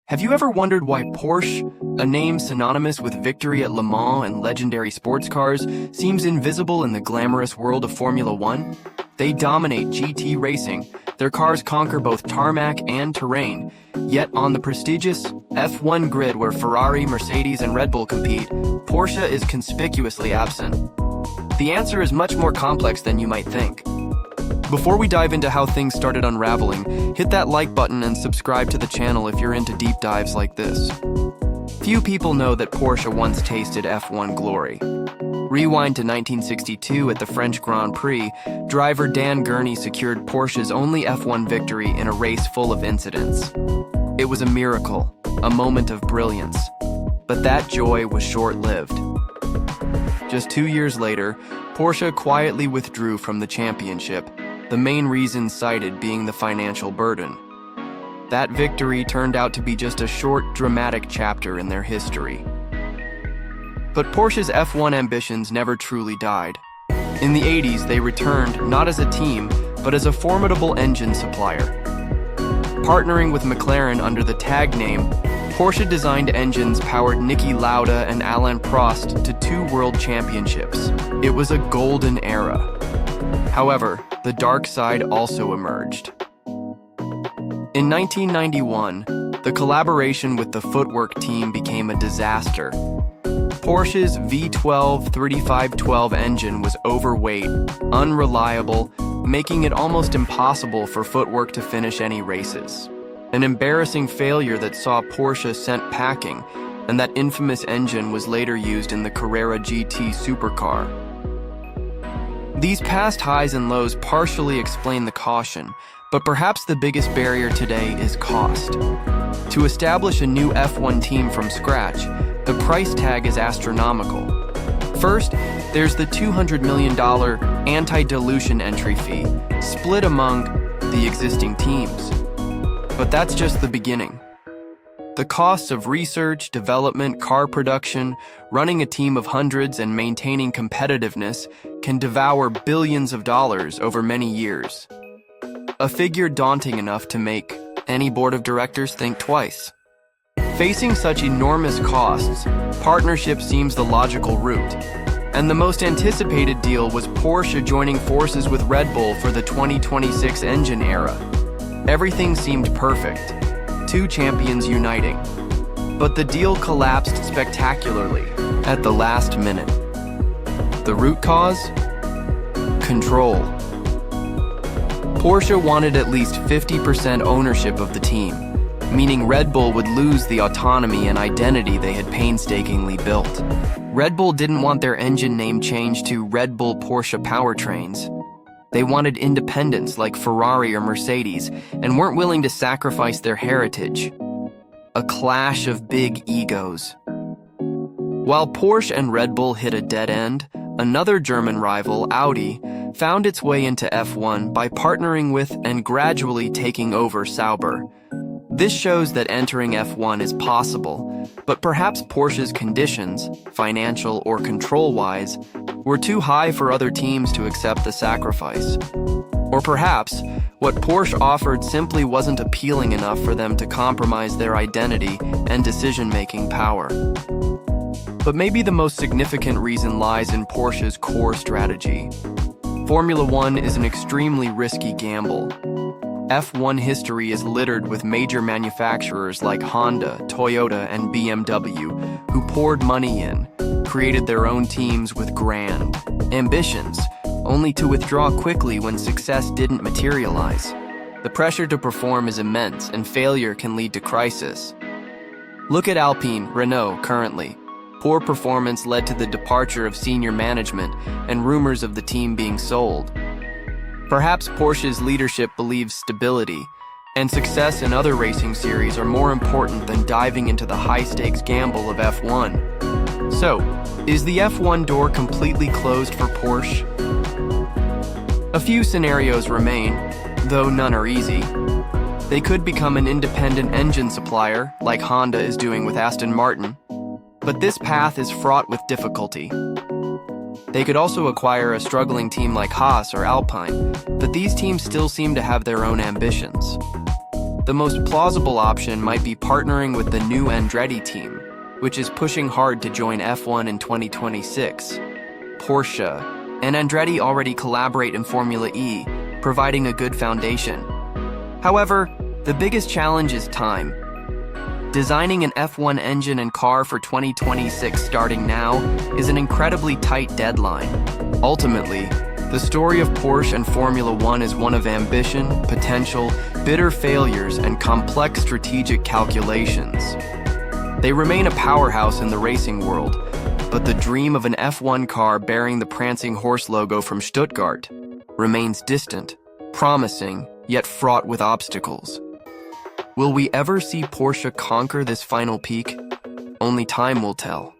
Have you ever wondered why Porsche, a name synonymous with victory at Le Mans and legendary sports cars, seems invisible in the glamorous world of Formula One? They dominate GT racing. Their cars conquer both tarmac and terrain. Yet on the prestigious F1 grid where Ferrari, Mercedes, and Red Bull compete, Porsche is conspicuously absent. The answer is much more complex than you might think. Before we dive into how things started unraveling, hit that like button and subscribe to the channel if you're into deep dives like this. Few people know that Porsche once tasted F1 glory. Rewind to 1962 at the French Grand Prix, driver Dan Gurney secured Porsche's only F1 victory in a race full of incidents. It was a miracle, a moment of brilliance. But that joy was short-lived. Just 2 years later, Porsche quietly withdrew from the championship, the main reason cited being the financial burden. That victory turned out to be just a short, dramatic chapter in their history. But Porsche's F1 ambitions never truly died. In the 80s, they returned not as a team, but as a formidable engine supplier. Partnering with McLaren under the tag name, Porsche designed engines powered Niki Lauda and Alain Prost to 2 world championships. It was a golden era. However, the dark side also emerged. In 1991, the collaboration with the footwork team became a disaster. Porsche's V12 3512 engine was overweight, unreliable, making it almost impossible for footwork to finish any races. An embarrassing failure that saw Porsche sent packing, and that infamous engine was later used in the Carrera GT supercar. These past highs and lows partially explain the caution, but perhaps the biggest barrier today is cost. To establish a new F1 team from scratch, the price tag is astronomical. First, there's the $200 million anti-dilution entry fee, split among the existing teams. But that's just the beginning. The costs of research, development, car production, running a team of hundreds, and maintaining competitiveness can devour billions of dollars over many years. A figure daunting enough to make any board of directors think twice. Facing such enormous costs, partnership seems the logical route. And the most anticipated deal was Porsche joining forces with Red Bull for the 2026 engine era. Everything seemed perfect. 2 champions uniting. But the deal collapsed spectacularly at the last minute. The root cause? Control. Porsche wanted at least 50% ownership of the team, meaning Red Bull would lose the autonomy and identity they had painstakingly built. Red Bull didn't want their engine name changed to Red Bull Porsche Powertrains. They wanted independence like Ferrari or Mercedes and weren't willing to sacrifice their heritage. A clash of big egos. While Porsche and Red Bull hit a dead end, another German rival, Audi, found its way into F1 by partnering with and gradually taking over Sauber. This shows that entering F1 is possible, but perhaps Porsche's conditions, financial or control-wise, were too high for other teams to accept the sacrifice. Or perhaps, what Porsche offered simply wasn't appealing enough for them to compromise their identity and decision-making power. But maybe the most significant reason lies in Porsche's core strategy. Formula One is an extremely risky gamble. F1 history is littered with major manufacturers like Honda, Toyota, and BMW, who poured money in, created their own teams with grand ambitions, only to withdraw quickly when success didn't materialize. The pressure to perform is immense, and failure can lead to crisis. Look at Alpine, Renault currently. Poor performance led to the departure of senior management and rumors of the team being sold. Perhaps Porsche's leadership believes stability and success in other racing series are more important than diving into the high-stakes gamble of F1. So, is the F1 door completely closed for Porsche? A few scenarios remain, though none are easy. They could become an independent engine supplier, like Honda is doing with Aston Martin, but this path is fraught with difficulty. They could also acquire a struggling team like Haas or Alpine, but these teams still seem to have their own ambitions. The most plausible option might be partnering with the new Andretti team, which is pushing hard to join F1 in 2026. Porsche and Andretti already collaborate in Formula E, providing a good foundation. However, the biggest challenge is time. Designing an F1 engine and car for 2026 starting now is an incredibly tight deadline. Ultimately, the story of Porsche and Formula One is one of ambition, potential, bitter failures, and complex strategic calculations. They remain a powerhouse in the racing world, but the dream of an F1 car bearing the prancing horse logo from Stuttgart remains distant, promising, yet fraught with obstacles. Will we ever see Porsche conquer this final peak? Only time will tell.